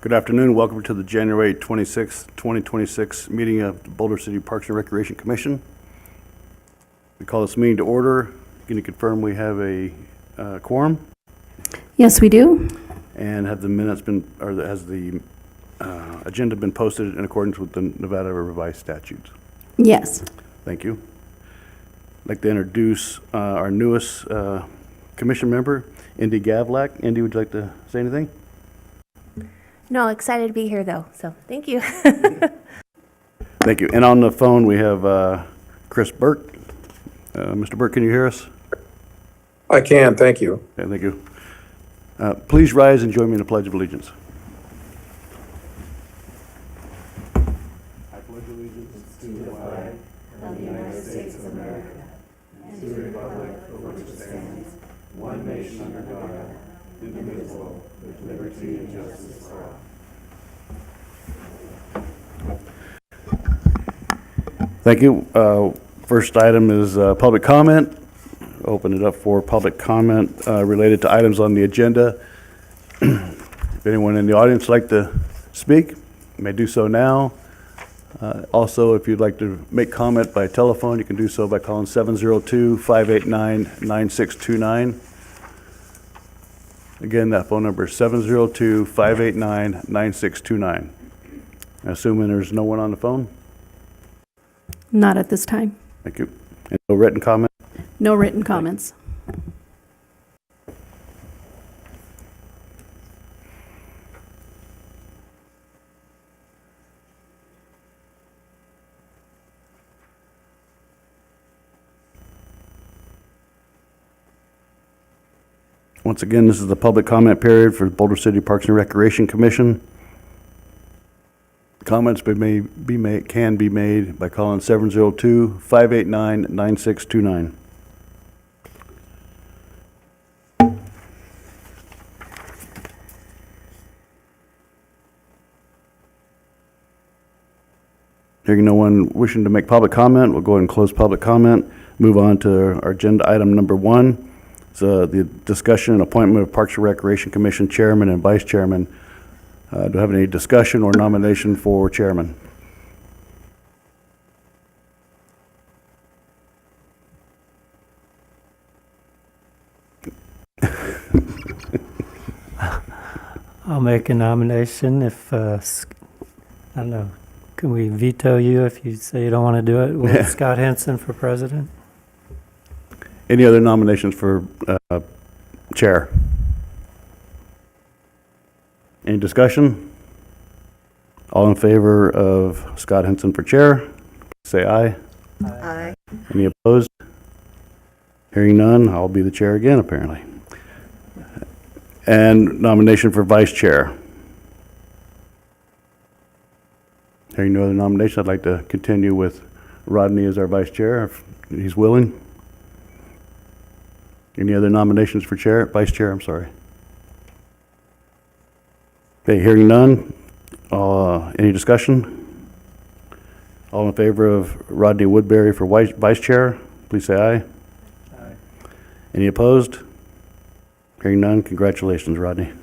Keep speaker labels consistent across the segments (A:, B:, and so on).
A: Good afternoon. Welcome to the January 26, 2026 meeting of the Boulder City Parks and Recreation Commission. We call this meeting to order. Can you confirm we have a quorum?
B: Yes, we do.
A: And have the minutes been, or has the agenda been posted in accordance with the Nevada Revised Statutes?
B: Yes.
A: Thank you. I'd like to introduce our newest commission member, Indy Gavlak. Indy, would you like to say anything?
C: No, excited to be here though, so thank you.
A: Thank you. And on the phone, we have Chris Burke. Mr. Burke, can you hear us?
D: I can, thank you.
A: Okay, thank you. Please rise and join me in the Pledge of Allegiance. I pledge allegiance to the flag of the United States of America and to the republic for which it stands, one nation under God, indivisible, with liberty and justice for all. Thank you. First item is public comment. Open it up for public comment related to items on the agenda. If anyone in the audience would like to speak, you may do so now. Also, if you'd like to make comment by telephone, you can do so by calling 702-589-9629. Again, that phone number is 702-589-9629. Assuming there's no one on the phone?
B: Not at this time.
A: Thank you. And no written comment?
B: No written comments.
A: Once again, this is the public comment period for Boulder City Parks and Recreation Commission. Comments can be made by calling 702-589-9629. Hearing no one wishing to make public comment, we'll go ahead and close public comment. Move on to our agenda item number 1. It's the discussion and appointment of Parks and Recreation Commission Chairman and Vice Chairman. Do you have any discussion or nomination for chairman?
E: I'll make a nomination if, I don't know, can we veto you if you say you don't want to do it? With Scott Henson for president?
A: Any other nominations for chair? Any discussion? All in favor of Scott Henson for chair, say aye.
C: Aye.
A: Any opposed? Hearing none, I'll be the chair again, apparently. And nomination for vice chair. Hearing no other nomination, I'd like to continue with Rodney as our vice chair, if he's willing. Any other nominations for chair, vice chair, I'm sorry. Okay, hearing none. Any discussion? All in favor of Rodney Woodbury for vice chair, please say aye.
E: Aye.
A: Any opposed? Hearing none, congratulations, Rodney.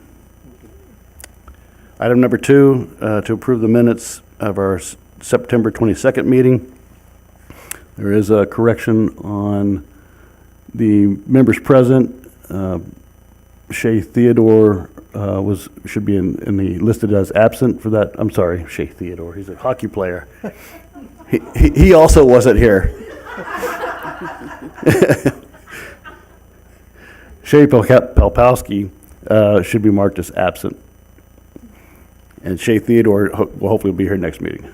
A: Item number 2, to approve the minutes of our September 22nd meeting. There is a correction on the members present. Shay Theodore should be in the listed as absent for that. I'm sorry, Shay Theodore. He's a hockey player. He also wasn't here. Shay Pelpowski should be marked as absent, and Shay Theodore will hopefully be here next meeting.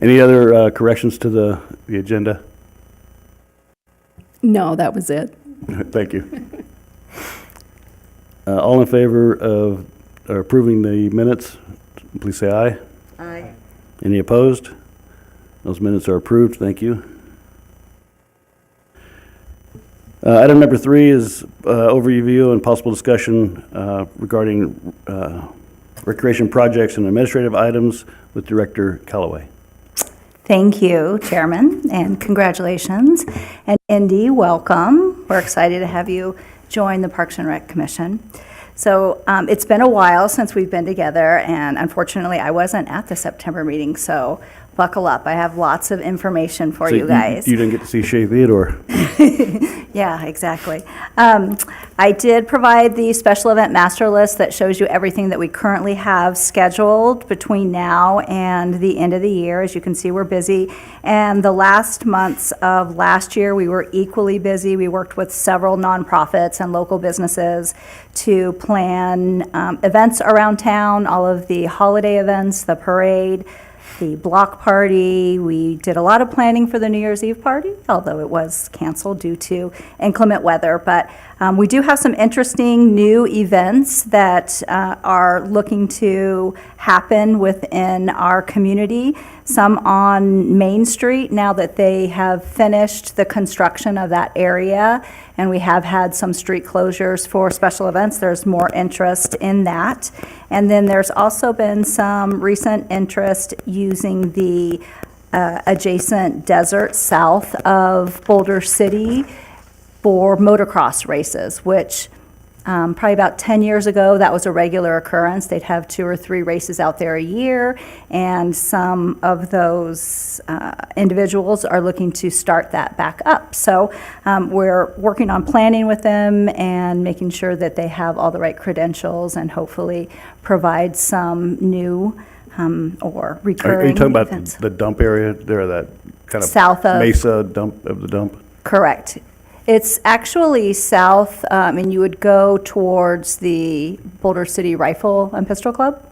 A: Any other corrections to the agenda?
B: No, that was it.
A: Thank you. All in favor of approving the minutes, please say aye.
C: Aye.
A: Any opposed? Those minutes are approved. Thank you. Item number 3 is overview and possible discussion regarding recreation projects and administrative items with Director Callaway.
F: Thank you, Chairman, and congratulations. And Indy, welcome. We're excited to have you join the Parks and Rec Commission. So it's been a while since we've been together, and unfortunately, I wasn't at the September meeting, so buckle up. I have lots of information for
A: So
F: you guys.
A: You didn't get to see Shea Theodore.
F: Yeah, exactly. I did provide the special event master list that shows you everything that we currently have scheduled between now and the end of the year. As you can see, we're busy. And the last months of last year, we were equally busy. We worked with several nonprofits and local businesses to plan events around town, all of the holiday events, the parade, the block party. We did a lot of planning for the New Year's Eve party, although it was canceled due to inclement weather. But we do have some interesting new events that are looking to happen within our community. Some on Main Street now that they have finished the construction of that area, and we have had some street closures for special events. There's more interest in that. And then there's also been some recent interest using the adjacent desert south of Boulder City for motocross races, which probably about 10 years ago, that was a regular occurrence. They'd have 2 or 3 races out there a year, and some of those individuals are looking to start that back up. So we're working on planning with them and making sure that they have all the right credentials and hopefully provide some new or recurring
A: Are you talking about
F: events.
A: the dump area there, that kind of
F: South of-
A: Mesa dump of the dump?
F: Correct. It's actually south, and you would go towards the Boulder City Rifle and Pistol Club,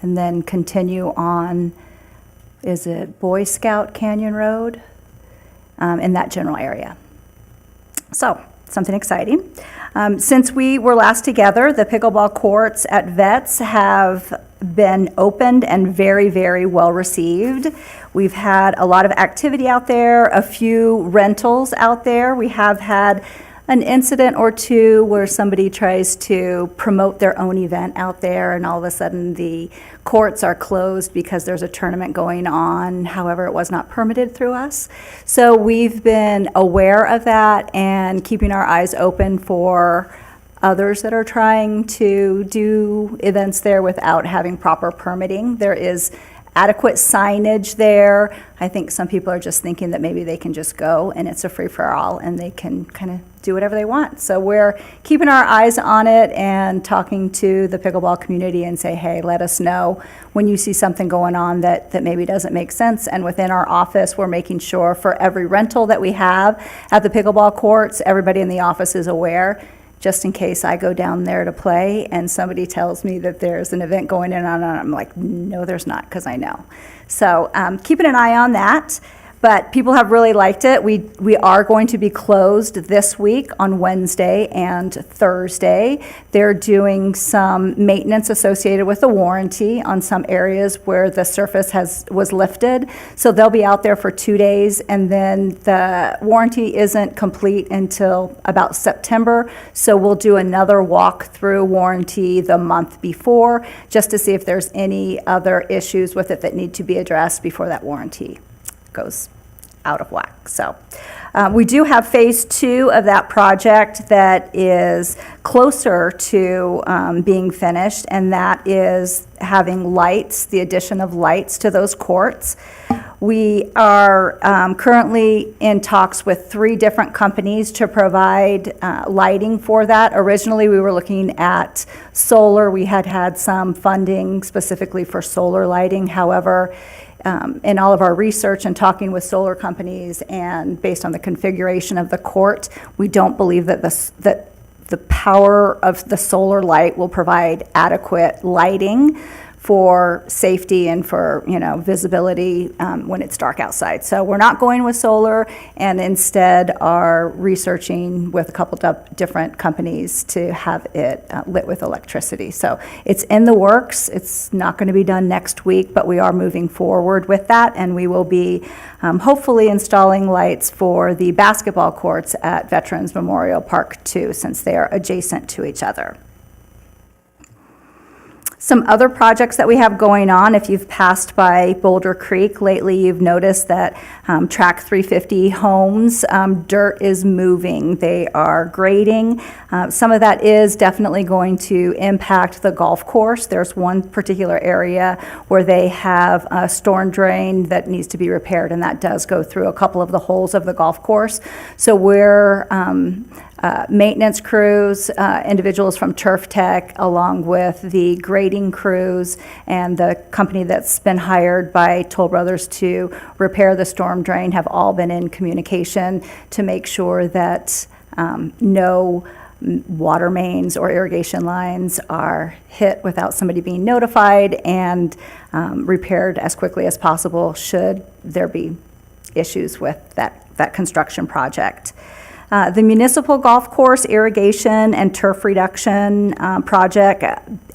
F: and then continue on, is it Boy Scout Canyon Road? In that general area. So, something exciting. Since we were last together, the pickleball courts at Vets have been opened and very, very well received. We've had a lot of activity out there, a few rentals out there. We have had an incident or two where somebody tries to promote their own event out there, and all of a sudden the courts are closed because there's a tournament going on. However, it was not permitted through us. So we've been aware of that and keeping our eyes open for others that are trying to do events there without having proper permitting. There is adequate signage there. I think some people are just thinking that maybe they can just go and it's a free-for-all and they can kind of do whatever they want. So we're keeping our eyes on it and talking to the pickleball community and say, hey, let us know when you see something going on that maybe doesn't make sense. And within our office, we're making sure for every rental that we have at the pickleball courts, everybody in the office is aware, just in case I go down there to play and somebody tells me that there's an event going on, and I'm like, no, there's not, because I know. So keeping an eye on that. But people have really liked it. We are going to be closed this week on Wednesday and Thursday. They're doing some maintenance associated with the warranty on some areas where the surface was lifted. So they'll be out there for 2 days, and then the warranty isn't complete until about September. So we'll do another walk through warranty the month before, just to see if there's any other issues with it that need to be addressed before that warranty goes out of whack. So we do have phase 2 of that project that is closer to being finished, and that is having lights, the addition of lights to those courts. We are currently in talks with 3 different companies to provide lighting for that. Originally, we were looking at solar. We had some funding specifically for solar lighting. However, in all of our research and talking with solar companies and based on the configuration of the court, we don't believe that the power of the solar light will provide adequate lighting for safety and for, visibility when it's dark outside. So we're not going with solar, and instead are researching with a couple of different companies to have it lit with electricity. So it's in the works. It's not going to be done next week, but we are moving forward with that, and we will be hopefully installing lights for the basketball courts at Veterans Memorial Park too, since they are adjacent to each other. Some other projects that we have going on, if you've passed by Boulder Creek lately, you've noticed that Track 350 homes, dirt is moving. They are grading. Some of that is definitely going to impact the golf course. There's one particular area where they have a storm drain that needs to be repaired, and that does go through a couple of the holes of the golf course. So we're maintenance crews, individuals from Turf Tech, along with the grading crews and the company that's been hired by Toll Brothers to repair the storm drain, have all been in communication to make sure that no water mains or irrigation lines are hit without somebody being notified, and repaired as quickly as possible should there be issues with that construction project. The municipal golf course irrigation and turf reduction project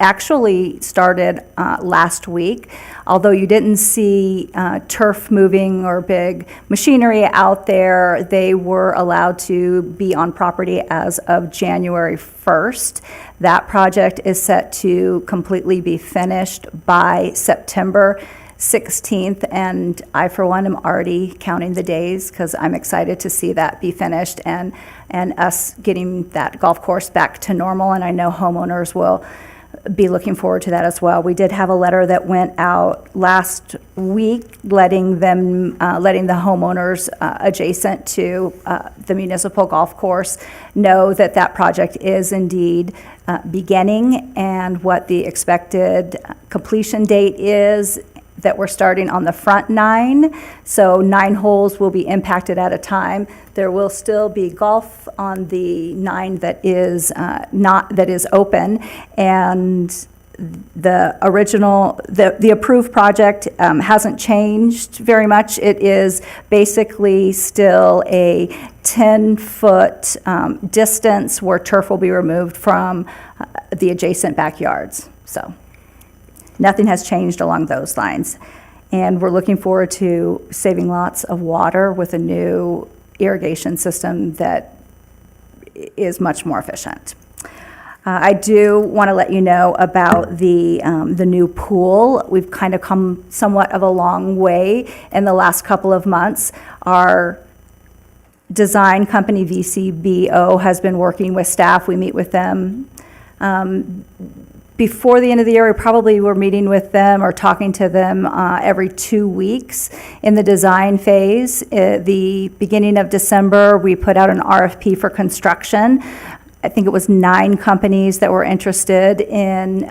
F: actually started last week. Although you didn't see turf moving or big machinery out there, they were allowed to be on property as of January 1st. That project is set to completely be finished by September 16th, and I, for one, am already counting the days because I'm excited to see that be finished and us getting that golf course back to normal, and I know homeowners will be looking forward to that as well. We did have a letter that went out last week letting the homeowners adjacent to the municipal golf course know that that project is indeed beginning, and what the expected completion date is, that we're starting on the front 9. So 9 holes will be impacted at a time. There will still be golf on the 9 that is open, and the original, the approved project hasn't changed very much. It is basically still a 10-foot distance where turf will be removed from the adjacent backyards. So nothing has changed along those lines. And we're looking forward to saving lots of water with a new irrigation system that is much more efficient. I do want to let you know about the new pool. We've kind of come somewhat of a long way in the last couple of months. Our design company, VCBO, has been working with staff. We meet with them before the end of the year. We probably were meeting with them or talking to them every 2 weeks in the design phase. At the beginning of December, we put out an RFP for construction. I think it was 9 companies that were interested in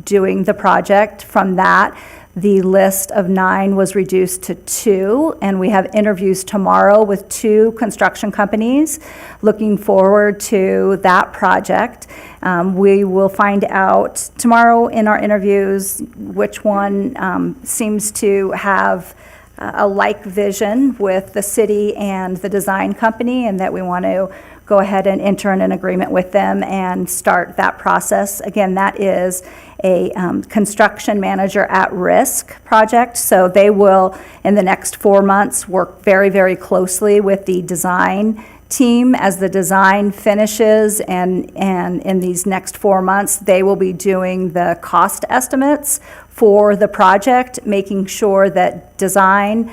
F: doing the project. From that, the list of 9 was reduced to 2, and we have interviews tomorrow with 2 construction companies. Looking forward to that project. We will find out tomorrow in our interviews which one seems to have a like vision with the city and the design company, and that we want to go ahead and enter in an agreement with them and start that process. Again, that is a construction manager at risk project. So they will, in the next 4 months, work very, very closely with the design team as the design finishes, and in these next 4 months, they will be doing the cost estimates for the project, making sure that design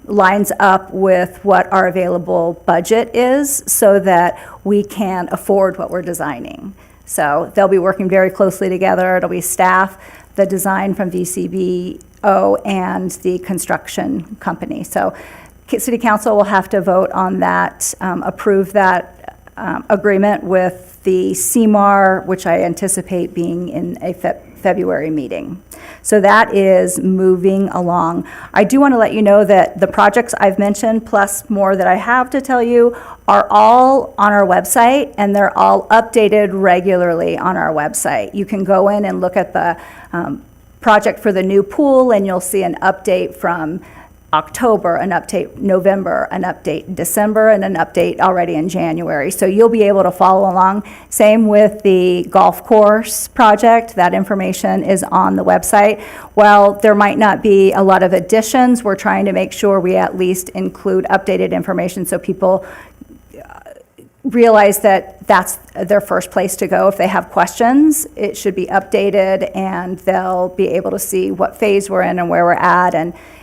F: lines up with what our available budget is so that we can afford what we're designing. So they'll be working very closely together. It'll be staff, the design from VCBO, and the construction company. So City Council will have to vote on that, approve that agreement with the CMAR, which I anticipate being in a February meeting. So that is moving along. I do want to let you know that the projects I've mentioned, plus more that I have to tell you, are all on our website, and they're all updated regularly on our website. You can go in and look at the project for the new pool, and you'll see an update from October, an update November, an update December, and an update already in January. So you'll be able to follow along. Same with the golf course project. That information is on the website. While there might not be a lot of additions, we're trying to make sure we at least include updated information so people realize that that's their first place to go if they have questions. It should be updated, and they'll be able to see what phase we're in and where we're at,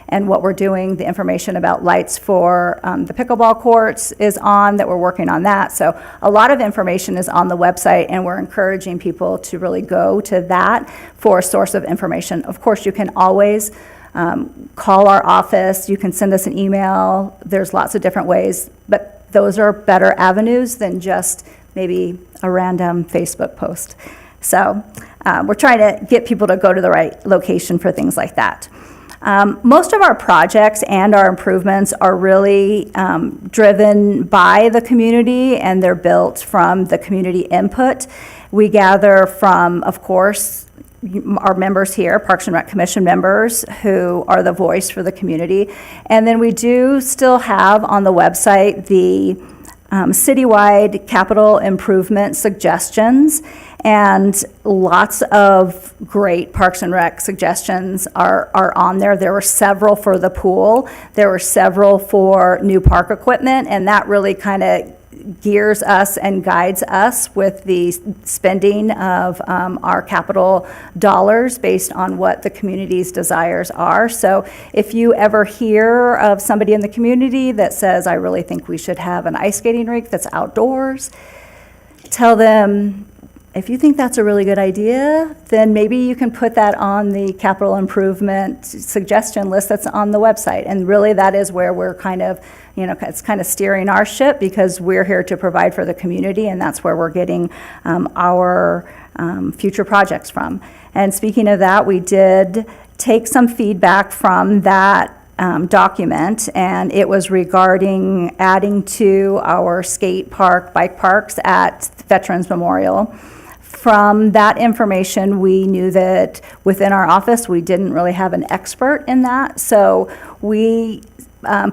F: and what we're doing. The information about lights for the pickleball courts is on, that we're working on that. So a lot of information is on the website, and we're encouraging people to really go to that for a source of information. Of course, you can always call our office. You can send us an email. There's lots of different ways, but those are better avenues than just maybe a random Facebook post. So we're trying to get people to go to the right location for things like that. Most of our projects and our improvements are really driven by the community, and they're built from the community input. We gather from, of course, our members here, Parks and Rec Commission members, who are the voice for the community. And then we do still have on the website the citywide capital improvement suggestions, and lots of great Parks and Rec suggestions are on there. There were several for the pool. There were several for new park equipment, and that really kind of gears us and guides us with the spending of our capital dollars based on what the community's desires are. So if you ever hear of somebody in the community that says, I really think we should have an ice skating rink that's outdoors, tell them, if you think that's a really good idea, then maybe you can put that on the capital improvement suggestion list that's on the website. And really that is where we're kind of, it's kind of steering our ship, because we're here to provide for the community, and that's where we're getting our future projects from. And speaking of that, we did take some feedback from that document, and it was regarding adding to our skate park, bike parks at Veterans Memorial. From that information, we knew that within our office, we didn't really have an expert in that. So we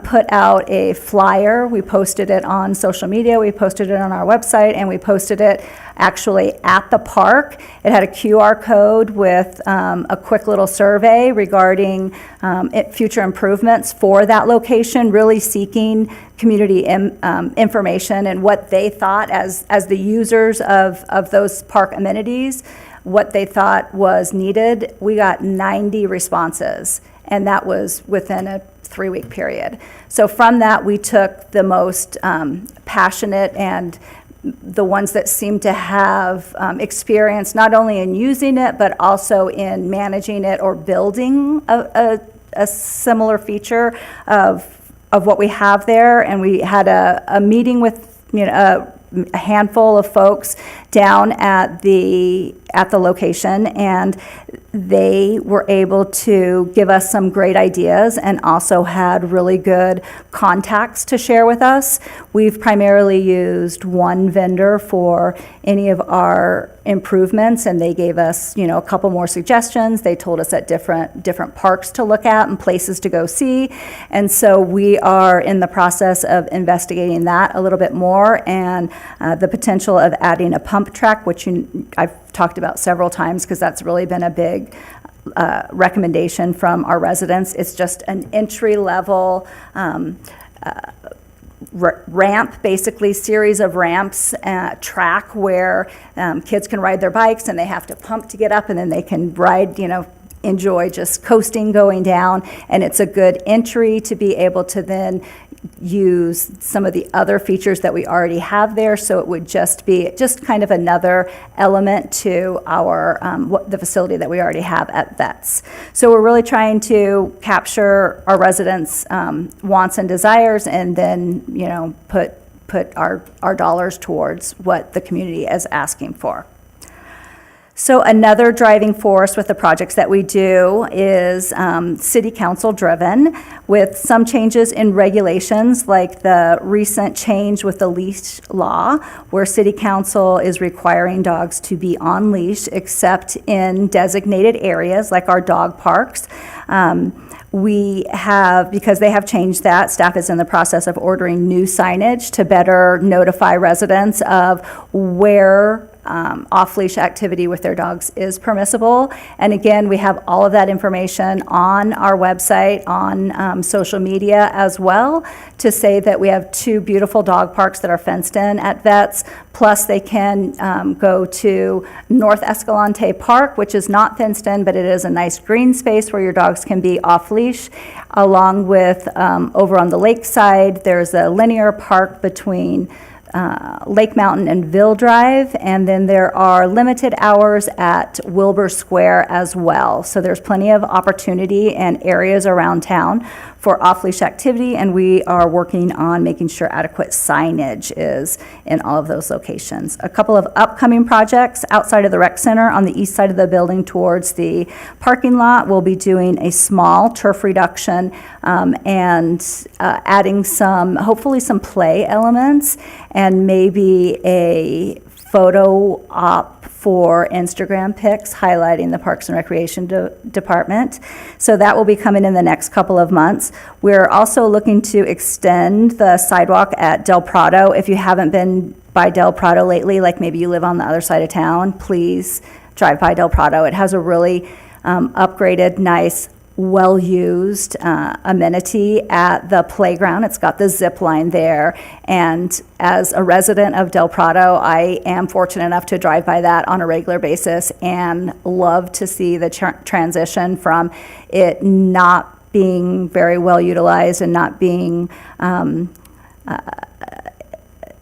F: put out a flyer. We posted it on social media. We posted it on our website, and we posted it actually at the park. It had a QR code with a quick little survey regarding future improvements for that location, really seeking community information and what they thought as the users of those park amenities, what they thought was needed. We got 90 responses, and that was within a 3-week period. So from that, we took the most passionate and the ones that seem to have experience not only in using it, but also in managing it or building a similar feature of what we have there. And we had a meeting with a handful of folks down at the location, and they were able to give us some great ideas and also had really good contacts to share with us. We've primarily used one vendor for any of our improvements, and they gave us, a couple more suggestions. They told us at different parks to look at and places to go see. And so we are in the process of investigating that a little bit more, and the potential of adding a pump track, which I've talked about several times, because that's really been a big recommendation from our residents. It's just an entry-level ramp, basically series of ramps, track where kids can ride their bikes, and they have to pump to get up, and then they can ride, enjoy just coasting going down. And it's a good entry to be able to then use some of the other features that we already have there. So it would just be kind of another element to our the facility that we already have at Vets. So we're really trying to capture our residents' wants and desires, and then put our dollars towards what the community is asking for. So another driving force with the projects that we do is city council driven, with some changes in regulations, like the recent change with the leash law, where city council is requiring dogs to be on leash except in designated areas like our dog parks. We have, because they have changed that, staff is in the process of ordering new signage to better notify residents of where off-leash activity with their dogs is permissible. And again, we have all of that information on our website, on social media as well, to say that we have 2 beautiful dog parks that are fenced in at Vets, plus they can go to North Escalante Park, which is not fenced in, but it is a nice green space where your dogs can be off-leash, along with over on the lakeside, there's a linear park between Lake Mountain and Ville Drive, and then there are limited hours at Wilbur Square as well. So there's plenty of opportunity and areas around town for off-leash activity, and we are working on making sure adequate signage is in all of those locations. A couple of upcoming projects outside of the rec center on the east side of the building towards the parking lot. We'll be doing a small turf reduction and adding hopefully some play elements, and maybe a photo op for Instagram pics highlighting the Parks and Recreation Department. So that will be coming in the next couple of months. We're also looking to extend the sidewalk at Del Prado. If you haven't been by Del Prado lately, like maybe you live on the other side of town, please drive by Del Prado. It has a really upgraded, nice, well-used amenity at the playground. It's got the zip line there, and as a resident of Del Prado, I am fortunate enough to drive by that on a regular basis and love to see the transition from it not being very well utilized and not being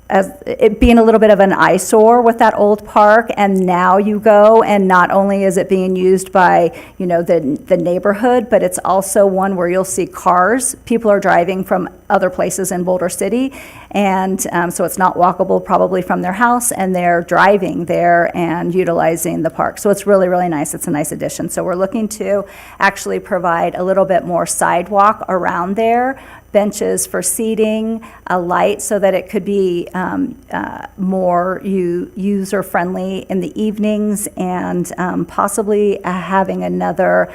F: as it being a little bit of an eyesore with that old park, and now you go, and not only is it being used by, the neighborhood, but it's also one where you'll see cars. People are driving from other places in Boulder City, and so it's not walkable probably from their house, and they're driving there and utilizing the park. So it's really, really nice. It's a nice addition. So we're looking to actually provide a little bit more sidewalk around there, benches for seating, a light so that it could be more user-friendly in the evenings, and possibly having another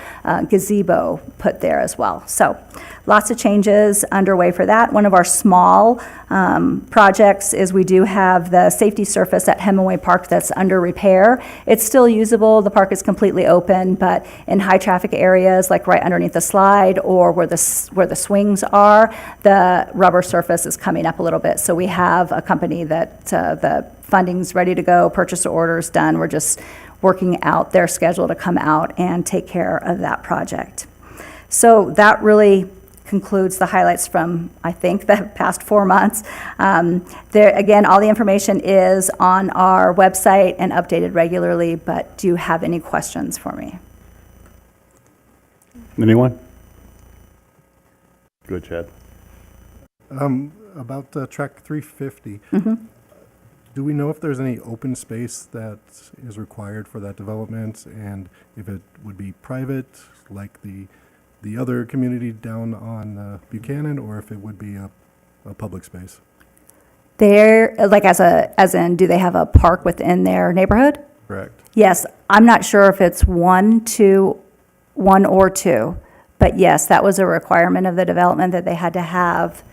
F: gazebo put there as well. So lots of changes underway for that. One of our small projects is we do have the safety surface at Hemingway Park that's under repair. It's still usable. The park is completely open, but in high-traffic areas, like right underneath the slide or where the swings are, the rubber surface is coming up a little bit. So we have a company that the funding's ready to go, purchase orders done. We're just working out their schedule to come out and take care of that project. So that really concludes the highlights from, I think, the past 4 months. Again, all the information is on our website and updated regularly, but do you have any questions for me?
A: Anyone? Good, Chad.
G: About track 350, do we know if there's any open space that is required for that development, and if it would be private, like the other community down on Buchanan, or if it would be a public space?
F: They're, like, as in, do they have a park within their neighborhood?
G: Correct.
F: Yes, I'm not sure if it's one or two, but yes, that was a requirement of the development that they had to have,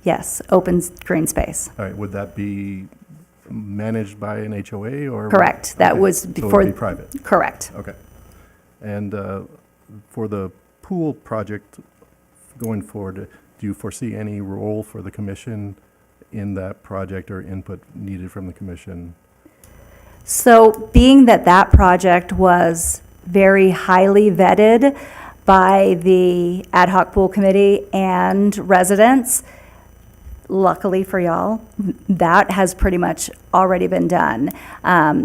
F: yes, open green space.
G: All right, would that be managed by an HOA or?
F: Correct. That
G: Okay,
F: was
G: so it
F: before.
G: would be private?
F: Correct.
G: Okay. And for the pool project going forward, do you foresee any role for the commission in that project or input needed from the commission?
F: So being that that project was very highly vetted by the ad hoc pool committee and residents, luckily for y'all, that has pretty much already been done.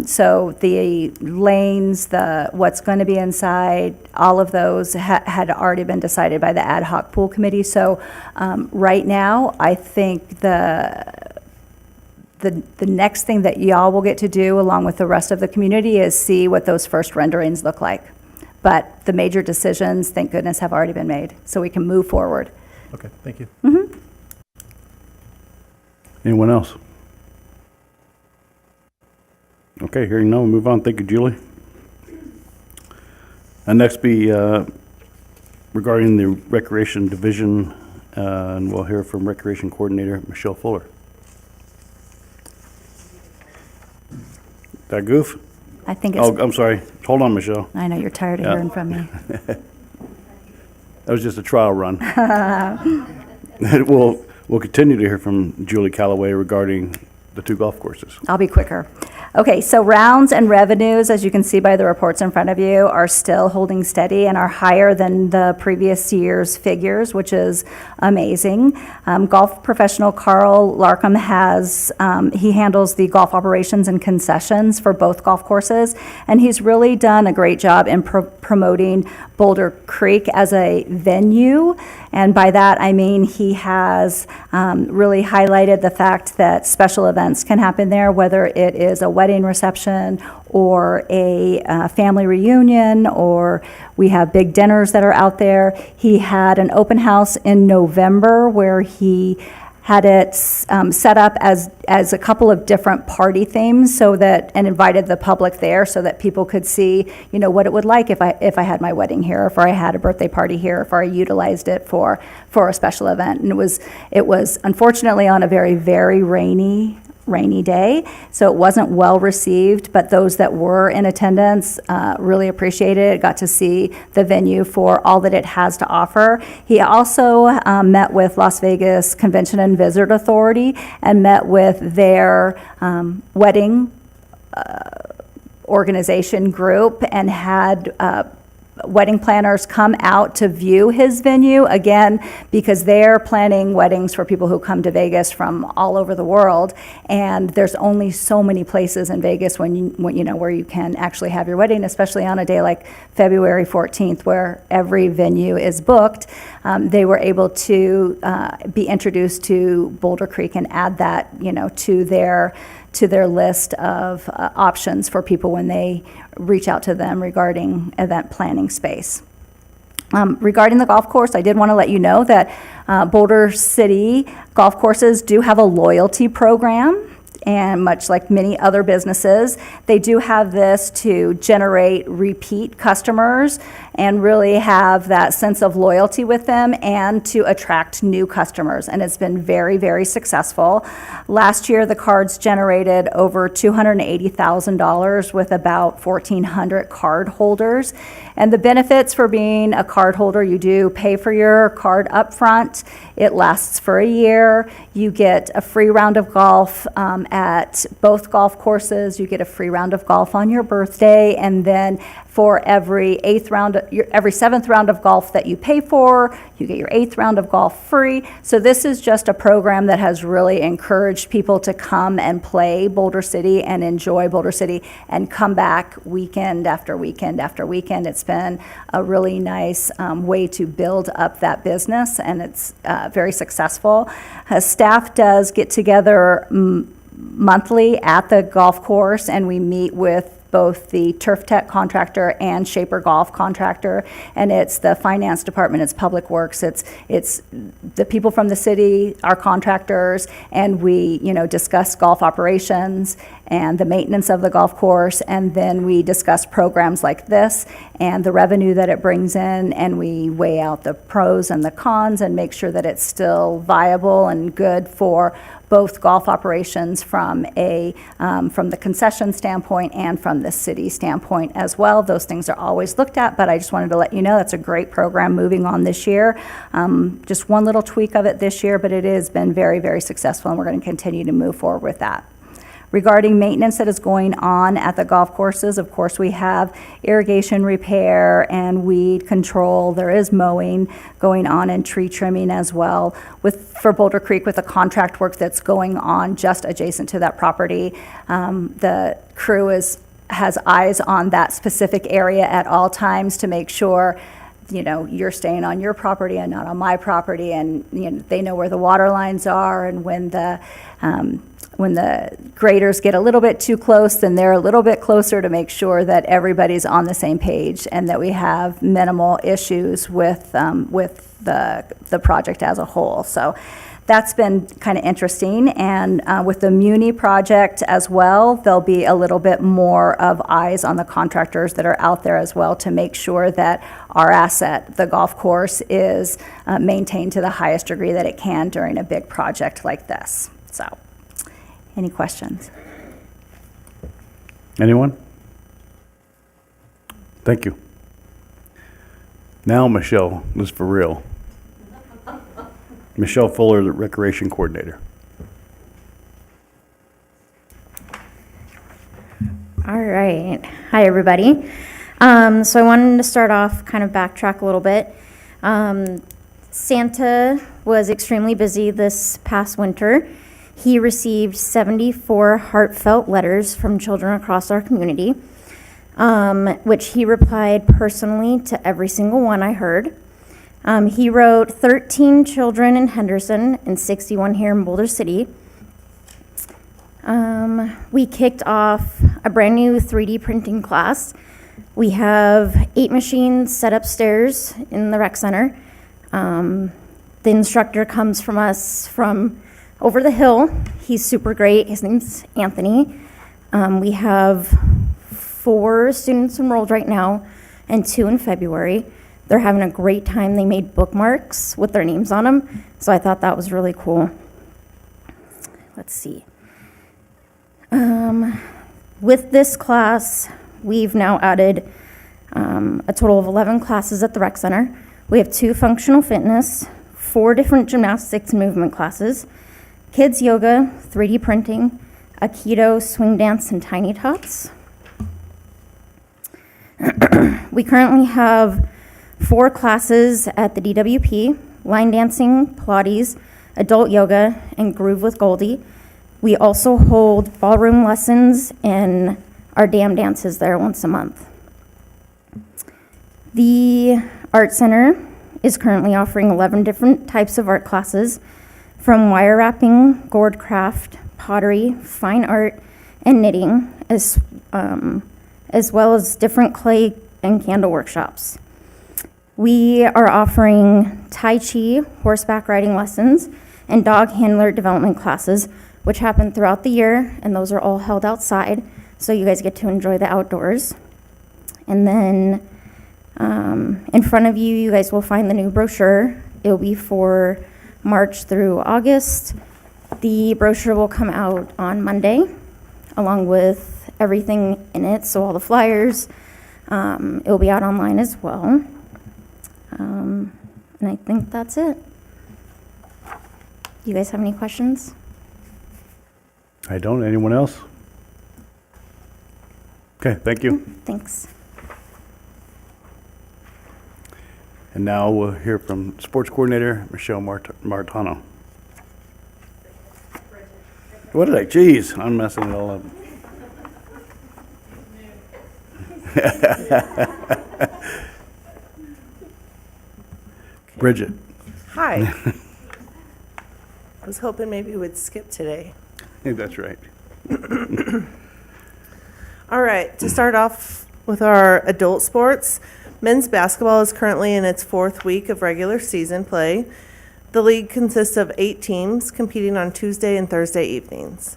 F: So the lanes, what's going to be inside, all of those had already been decided by the ad hoc pool committee. So right now, I think the next thing that y'all will get to do, along with the rest of the community, is see what those first renderings look like. But the major decisions, thank goodness, have already been made, so we can move forward.
G: Okay, thank you.
A: Anyone else? Okay, hearing none, we'll move on. Thank you, Julie. And next be regarding the Recreation Division, and we'll hear from Recreation Coordinator Michelle Fuller. Did I goof?
F: I think
A: Oh,
F: it's,
A: I'm sorry. Hold on, Michelle.
F: I know you're tired of
A: Yeah.
F: hearing from me.
A: That was just a trial run. We'll continue to hear from Julie Callaway regarding the 2 golf courses.
F: I'll be quicker. Okay, so rounds and revenues, as you can see by the reports in front of you, are still holding steady and are higher than the previous year's figures, which is amazing. Golf professional Carl Larkham he handles the golf operations and concessions for both golf courses, and he's really done a great job in promoting Boulder Creek as a venue. And by that, I mean he has really highlighted the fact that special events can happen there, whether it is a wedding reception or a family reunion, or we have big dinners that are out there. He had an open house in November where he had it set up as a couple of different party themes, and invited the public there so that people could see, what it would like if I had my wedding here, if I had a birthday party here, if I utilized it for a special event. And it was unfortunately on a very, very rainy day, so it wasn't well received, but those that were in attendance really appreciated it, got to see the venue for all that it has to offer. He also met with Las Vegas Convention and Visitor Authority and met with their wedding organization group and had wedding planners come out to view his venue, again, because they're planning weddings for people who come to Vegas from all over the world, and there's only so many places in Vegas where you can actually have your wedding, especially on a day like February 14th, where every venue is booked. They were able to be introduced to Boulder Creek and add that, to their list of options for people when they reach out to them regarding event planning space. Regarding the golf course, I did want to let you know that Boulder City golf courses do have a loyalty program. And much like many other businesses, they do have this to generate repeat customers and really have that sense of loyalty with them and to attract new customers. And it's been very, very successful. Last year, the cards generated over $280,000 with about 1,400 card holders. And the benefits for being a card holder, you do pay for your card up front. It lasts for a year. You get a free round of golf at both golf courses. You get a free round of golf on your birthday. And then for every seventh round of golf that you pay for, you get your 8th round of golf free. So this is just a program that has really encouraged people to come and play Boulder City and enjoy Boulder City and come back weekend after weekend after weekend. It's been a really nice way to build up that business, and it's very successful. Staff does get together monthly at the golf course, and we meet with both the Turf Tech contractor and Shaper Golf contractor, and it's the finance department, it's public works, it's the people from the city, our contractors, and we discuss golf operations and the maintenance of the golf course, and then we discuss programs like this and the revenue that it brings in, and we weigh out the pros and the cons and make sure that it's still viable and good for both golf operations from the concession standpoint and from the city standpoint as well. Those things are always looked at, but I just wanted to let you know that's a great program moving on this year. Just one little tweak of it this year, but it has been very, very successful, and we're going to continue to move forward with that. Regarding maintenance that is going on at the golf courses, of course, we have irrigation repair and weed control. There is mowing going on and tree trimming as well. For Boulder Creek, with the contract work that's going on just adjacent to that property, the crew has eyes on that specific area at all times to make sure you're staying on your property and not on my property, and they know where the water lines are, and when the graders get a little bit too close, then they're a little bit closer to make sure that everybody's on the same page and that we have minimal issues with the project as a whole. So that's been kind of interesting. And with the Muni project as well, there'll be a little bit more of eyes on the contractors that are out there as well to make sure that our asset, the golf course, is maintained to the highest degree that it can during a big project like this. So, any questions?
A: Anyone? Thank you. Now, Michelle, this is for real. Michelle Fuller, the Recreation Coordinator.
H: All right. Hi, everybody. So I wanted to start off, kind of backtrack a little bit. Santa was extremely busy this past winter. He received 74 heartfelt letters from children across our community, which he replied personally to every single one I heard. He wrote 13 children in Henderson and 61 here in Boulder City. We kicked off a brand new 3D printing class. We have 8 machines set upstairs in the rec center. The instructor comes from us from over the hill. He's super great. His name's Anthony. We have 4 students enrolled right now and 2 in February. They're having a great time. They made bookmarks with their names on them, so I thought that was really cool. Let's see. With this class, we've now added a total of 11 classes at the rec center. We have 2 functional fitness, 4 different gymnastics and movement classes, kids yoga, 3D printing, Aikido, swing dance, and tiny tots. We currently have 4 classes at the DWP: line dancing, Pilates, adult yoga, and Groove with Goldie. We also hold ballroom lessons and our dam dances there once a month. The Art Center is currently offering 11 different types of art classes, from wire wrapping, gourd craft, pottery, fine art, and knitting, as well as different clay and candle workshops. We are offering Tai Chi, horseback riding lessons, and dog handler development classes, which happen throughout the year, and those are all held outside, so you guys get to enjoy the outdoors. And then in front of you, you guys will find the new brochure. It will be for March through August. The brochure will come out on Monday, along with everything in it, so all the flyers. It will be out online as well. And I think that's it. You guys have any questions?
A: I don't. Anyone else? Okay, thank you.
H: Thanks.
A: And now we'll hear from Sports Coordinator Michelle Martano. What did I, geez, I'm messing it all up. Bridget.
I: Hi. I was hoping maybe we'd skip today.
A: That's right.
I: All right, to start off with our adult sports, men's basketball is currently in its 4th week of regular season play. The league consists of 8 teams competing on Tuesday and Thursday evenings.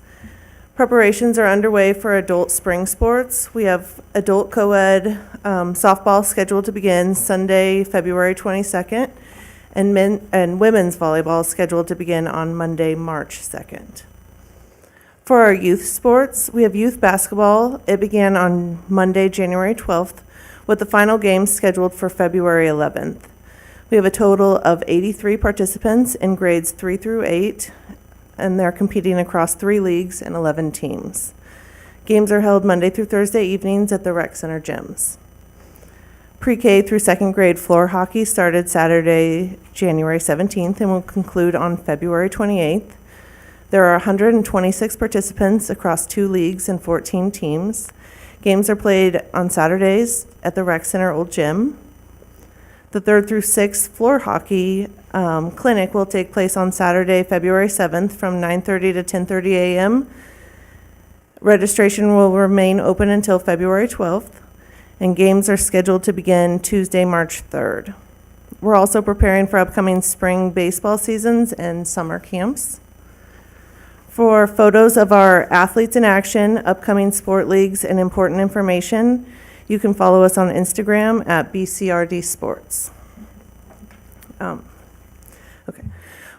I: Preparations are underway for adult spring sports. We have adult co-ed softball scheduled to begin Sunday, February 22nd, and women's volleyball scheduled to begin on Monday, March 2nd. For our youth sports, we have youth basketball. It began on Monday, January 12th, with the final game scheduled for February 11th. We have a total of 83 participants in grades 3 through 8, and they're competing across 3 leagues and 11 teams. Games are held Monday through Thursday evenings at the rec center gyms. Pre-K through 2nd grade floor hockey started Saturday, January 17th, and will conclude on February 28th. There are 126 participants across 2 leagues and 14 teams. Games are played on Saturdays at the rec center old gym. The 3rd through 6th floor hockey clinic will take place on Saturday, February 7th from 9:30 to 10:30 a.m. Registration will remain open until February 12th, and games are scheduled to begin Tuesday, March 3rd. We're also preparing for upcoming spring baseball seasons and summer camps. For photos of our athletes in action, upcoming sport leagues, and important information, you can follow us on Instagram at BCRD Sports. Okay.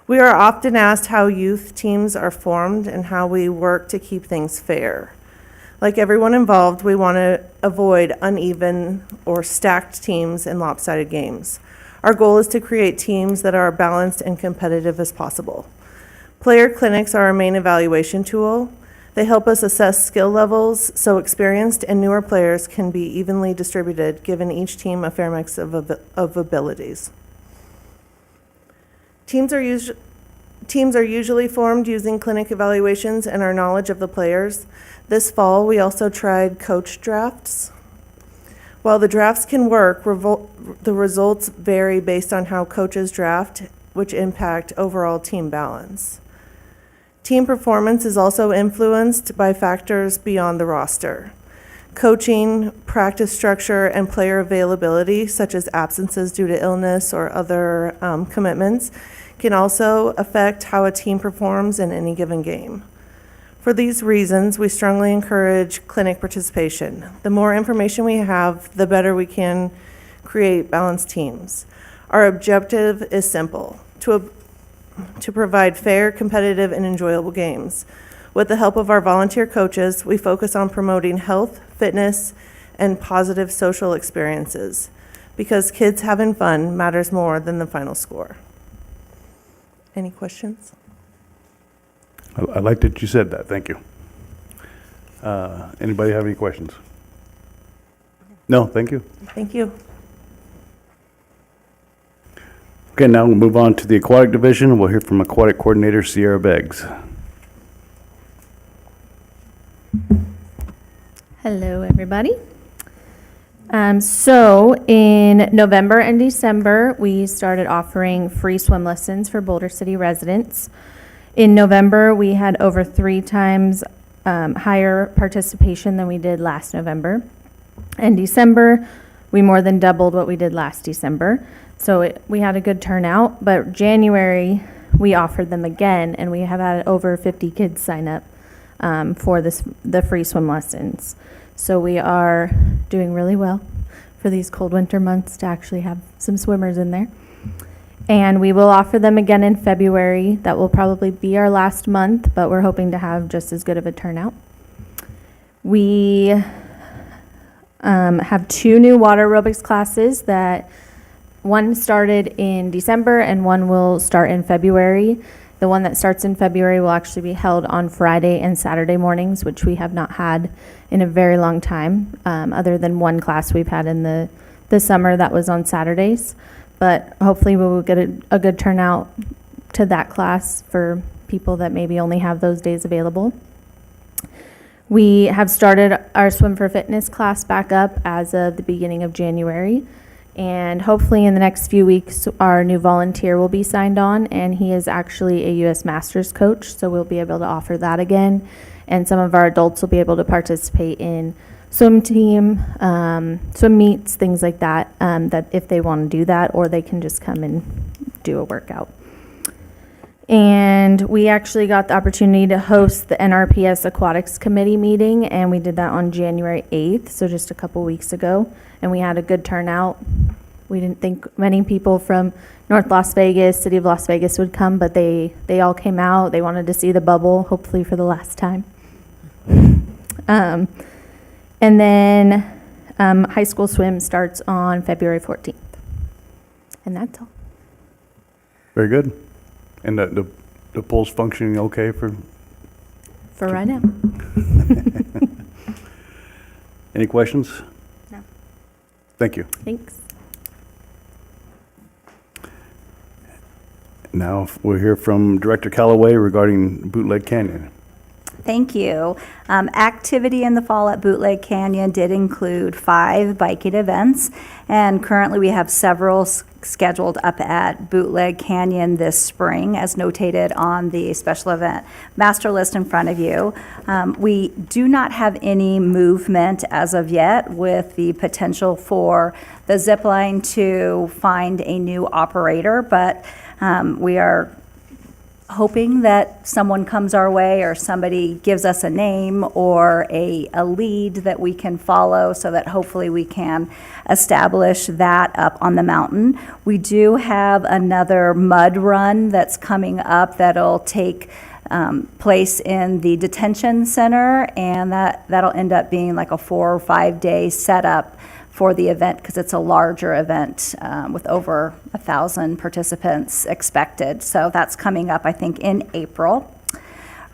I: We are often asked how youth teams are formed and how we work to keep things fair. Like everyone involved, we want to avoid uneven or stacked teams in lopsided games. Our goal is to create teams that are balanced and competitive as possible. Player clinics are our main evaluation tool. They help us assess skill levels so experienced and newer players can be evenly distributed, giving each team a fair mix of abilities. Teams are usually formed using clinic evaluations and our knowledge of the players. This fall, we also tried coach drafts. While the drafts can work, the results vary based on how coaches draft, which impact overall team balance. Team performance is also influenced by factors beyond the roster. Coaching, practice structure, and player availability, such as absences due to illness or other commitments, can also affect how a team performs in any given game. For these reasons, we strongly encourage clinic participation. The more information we have, the better we can create balanced teams. Our objective is simple, to provide fair, competitive, and enjoyable games. With the help of our volunteer coaches, we focus on promoting health, fitness, and positive social experiences, because kids having fun matters more than the final score. Any questions?
A: I like that you said that. Thank you. Anybody have any questions? No, thank you.
I: Thank you.
A: Okay, now we'll move on to the aquatic division. We'll hear from aquatic coordinator Sierra Beggs.
J: Hello, everybody. So in November and December, we started offering free swim lessons for Boulder City residents. In November, we had over 3 times higher participation than we did last November. In December, we more than doubled what we did last December. So we had a good turnout, but January, we offered them again, and we have had over 50 kids sign up for the free swim lessons. So we are doing really well for these cold winter months to actually have some swimmers in there. And we will offer them again in February. That will probably be our last month, but we're hoping to have just as good of a turnout. We have 2 new water aerobics classes that one started in December and one will start in February. The one that starts in February will actually be held on Friday and Saturday mornings, which we have not had in a very long time, other than one class we've had in the summer that was on Saturdays. But hopefully we will get a good turnout to that class for people that maybe only have those days available. We have started our Swim for Fitness class back up as of the beginning of January. And hopefully in the next few weeks, our new volunteer will be signed on, and he is actually a U.S. Masters coach, so we'll be able to offer that again. And some of our adults will be able to participate in swim team, swim meets, things like that, that if they want to do that, or they can just come and do a workout. And we actually got the opportunity to host the NRPS Aquatics Committee meeting, and we did that on January 8th, so just a couple weeks ago, and we had a good turnout. We didn't think many people from North Las Vegas, City of Las Vegas would come, but they all came out. They wanted to see the bubble, hopefully for the last time. And then high school swim starts on February 14th. And that's all.
A: Very good. And the pool's functioning okay for?
J: For right now.
A: Any questions?
J: No.
A: Thank you.
J: Thanks.
A: Now we'll hear from Director Callaway regarding Bootleg Canyon.
F: Thank you. Activity in the fall at Bootleg Canyon did include 5 biking events, and currently we have several scheduled up at Bootleg Canyon this spring, as notated on the special event master list in front of you. We do not have any movement as of yet, with the potential for the zip line to find a new operator, but we are hoping that someone comes our way or somebody gives us a name or a lead that we can follow, so that hopefully we can establish that up on the mountain. We do have another mud run that's coming up that'll take place in the detention center, and that'll end up being like a 4 or 5 day setup for the event because it's a larger event with over 1,000 participants expected. So that's coming up, I think, in April.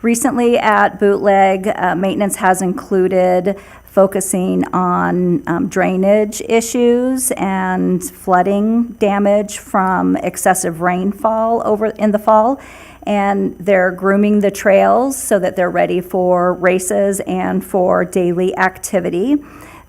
F: Recently at Bootleg, maintenance has included focusing on drainage issues and flooding damage from excessive rainfall over in the fall. And they're grooming the trails so that they're ready for races and for daily activity.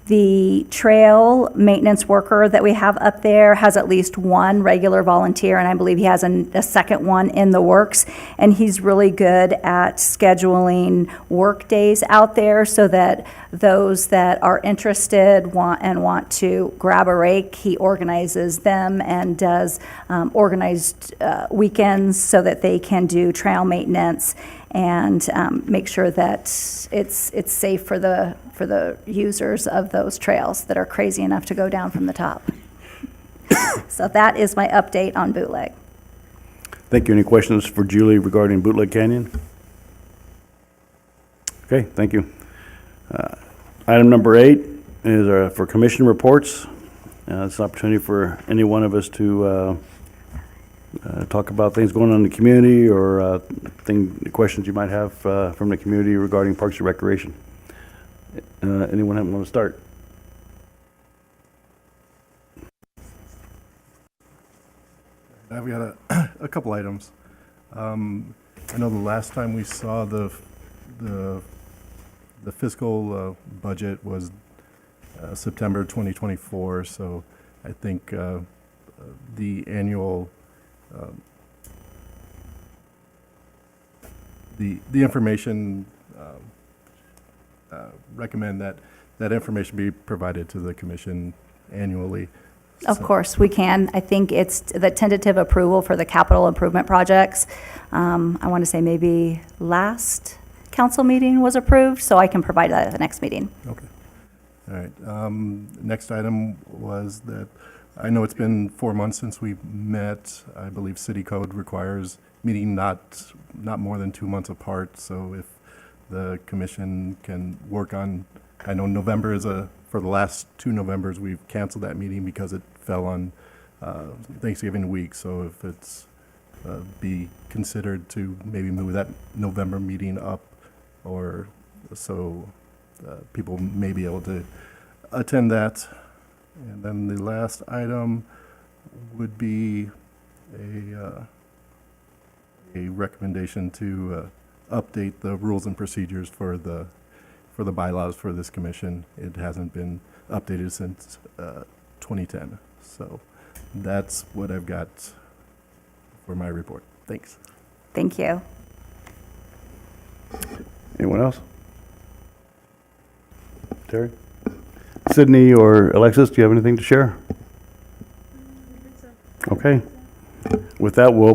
F: The trail maintenance worker that we have up there has at least one regular volunteer, and I believe he has a second one in the works. And he's really good at scheduling work days out there so that those that are interested want to grab a rake, he organizes them and does organized weekends so that they can do trail maintenance and make sure that it's safe for the users of those trails that are crazy enough to go down from the top. So that is my update on Bootleg.
A: Thank you. Any questions for Julie regarding Bootleg Canyon? Okay, thank you. Item number 8 is for commission reports. It's an opportunity for any one of us to talk about things going on in the community or questions you might have from the community regarding Parks and Recreation. Anyone want to start?
G: I've got a couple items. I know the last time we saw the fiscal budget was September 2024, so I think the annual the information recommend that information be provided to the commission annually.
F: Of
G: So-
F: course, we can. I think it's the tentative approval for the capital improvement projects. I want to say maybe last council meeting was approved, so I can provide that at the next meeting.
G: Okay. All right. Next item was that I know it's been 4 months since we met. I believe city code requires meeting not more than 2 months apart. So if the commission can work on, I know November is for the last 2 Novembers, we've canceled that meeting because it fell on Thanksgiving week. So if it's be considered to maybe move that November meeting up, or so people may be able to attend that. And then the last item would be a recommendation to update the rules and procedures for the bylaws for this commission. It hasn't been updated since 2010. So that's what I've got for my report. Thanks.
F: Thank you.
A: Anyone else? Terry? Sydney or Alexis, do you have anything to share? Okay. With that, we'll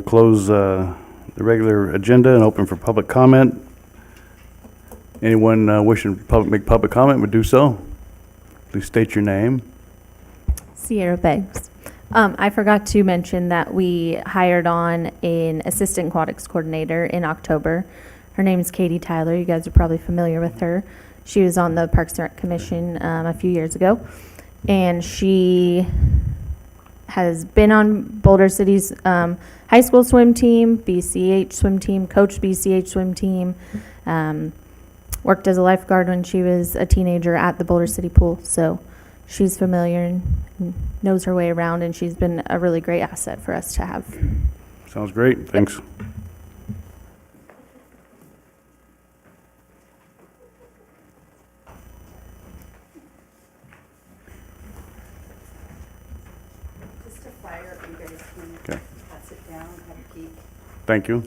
A: close the regular agenda and open for public comment. Anyone wishing to make public comment would do so. Please state your name.
J: Sierra Beggs. I forgot to mention that we hired on an assistant aquatics coordinator in October. Her name is Katie Tyler. You guys are probably familiar with her. She was on the Parks and Rec Commission a few years ago, and she has been on Boulder City's high school swim team, BCH swim team, coached BCH swim team, worked as a lifeguard when she was a teenager at the Boulder City pool. So she's familiar and knows her way around, and she's been a really great asset for us to have.
A: Sounds great. Thanks. Okay. Thank you.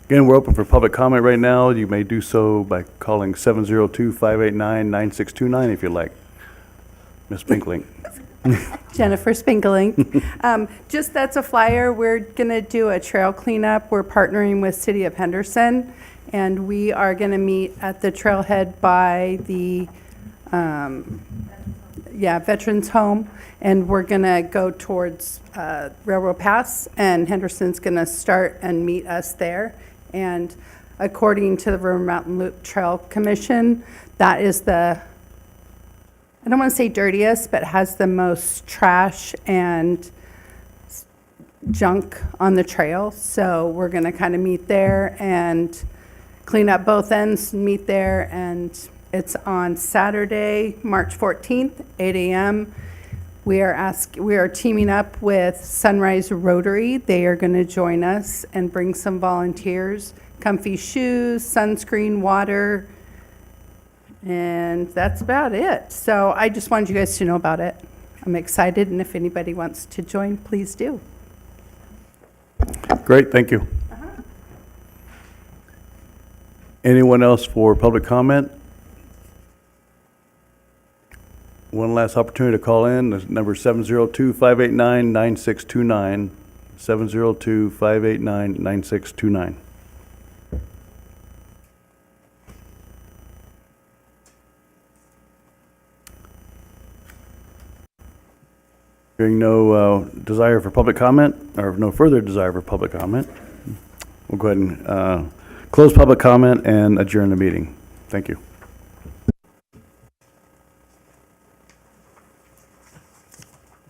A: Again, we're open for public comment right now. You may do so by calling 702-589-9629 if you like. Ms. Pinkling.
K: Jennifer Spinkling. Just that's a flyer. We're going to do a trail cleanup. We're partnering with City of Henderson, and we are going to meet at the trailhead by the Veterans Home, and we're going to go towards Railroad Pass, and Henderson's going to start and meet us there. And according to the River Mountain Loop Trail Commission, that is the, I don't want to say dirtiest, but has the most trash and junk on the trail. So we're going to kind of meet there and clean up both ends, meet there, and it's on Saturday, March 14th, 8 a.m. We are teaming up with Sunrise Rotary. They are going to join us and bring some volunteers, comfy shoes, sunscreen, water, and that's about it. So I just wanted you guys to know about it. I'm excited, and if anybody wants to join, please do.
A: Great, thank you. Anyone else for public comment? One last opportunity to call in. The number 702-589-9629. 702-589-9629. Hearing no desire for public comment, or no further desire for public comment, we'll go ahead and close public comment and adjourn the meeting. Thank you.